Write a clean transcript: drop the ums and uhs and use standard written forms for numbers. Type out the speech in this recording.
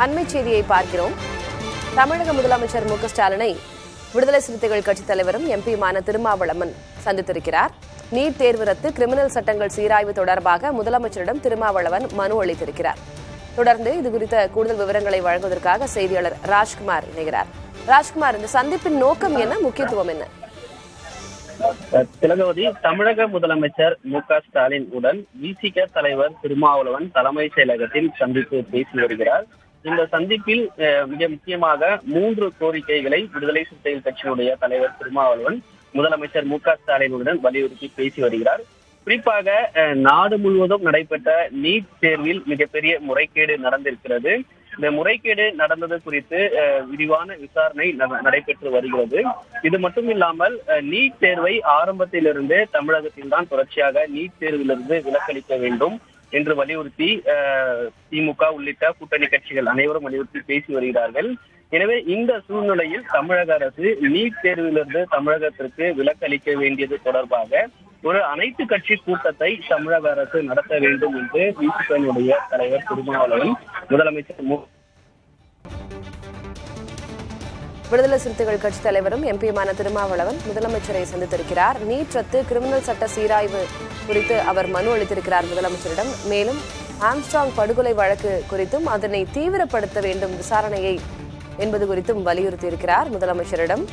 அண்மை செய்தியை பார்க்கிறோம். தமிழக முதலமைச்சர் மு க ஸ்டாலினை விடுதலை சிறுத்தைகள் கட்சித் தலைவரும் எம்பியுமான திருமாவளவன் சந்தித்திருக்கிறார். நீட் தேர்வு ரத்து, கிரிமினல் சட்டங்கள் சீராய்வு தொடர்பாக முதலமைச்சரிடம் திருமாவளவன் மனு அளித்திருக்கிறார். தொடர்ந்து இதுகுறித்த கூடுதல் விவரங்களை வழங்குவதற்காக செய்தியாளர் ராஜ்குமார் இணைகிறார். ராஜ்குமார், இந்த சந்திப்பின் நோக்கம் என்ன, முக்கியத்துவம் என்ன? திலகவதி, தமிழக முதலமைச்சர் மு க ஸ்டாலின் உடன் விசிக தலைவர் திருமாவளவன் தலைமை செயலகத்தில் சந்தித்து பேசி வருகிறார். இந்த சந்திப்பில் மிக முக்கியமாக 3 கோரிக்கைகளை விடுதலை சிறுத்தைகள் கட்சியினுடைய தலைவர் திருமாவளவன் முதலமைச்சர் மு க ஸ்டாலினுடன் வலியுறுத்தி பேசி வருகிறார். குறிப்பாக நாடு முழுவதும் நடைபெற்ற நீட் தேர்வில் மிகப்பெரிய முறைகேடு நடந்திருக்கிறது. இந்த முறைகேடு நடந்தது குறித்து விரிவான விசாரணை நடைபெற்று வருகிறது. இது மட்டும் இல்லாமல் நீட் தேர்வை ஆரம்பத்திலிருந்து தமிழகத்தில் தான் தொடர்ச்சியாக நீட் தேர்விலிருந்து விலக்களிக்க வேண்டும் என்று வலியுறுத்தி திமுக உள்ளிட்ட கூட்டணி கட்சிகள் அனைவரும் வலியுறுத்தி பேசி வருகிறார்கள். எனவே இந்த சூழ்நிலையில் தமிழக அரசு நீட் தேர்விலிருந்து தமிழகத்திற்கு விலக்களிக்க வேண்டியது தொடர்பாக ஒரு அனைத்து கட்சி கூட்டத்தை தமிழக அரசு நடத்த வேண்டும் என்று விசிகனுடைய தலைவர் திருமாவளவன் முதலமைச்சர் விடுதலை சிறுத்தைகள் கட்சித் தலைவரும் எம்பியுமான திருமாவளவன் முதலமைச்சரை சந்தித்திருக்கிறார். நீட் ரத்து, கிரிமினல் சட்ட சீராய்வு குறித்து அவர் மனு அளித்திருக்கிறார் முதலமைச்சரிடம். மேலும் ஆம்ஸ்ட்ராங் படுகொலை வழக்கு குறித்தும் அதனை தீவிரப்படுத்த வேண்டும் விசாரணையை என்பது குறித்தும் வலியுறுத்தியிருக்கிறார் முதலமைச்சரிடம்.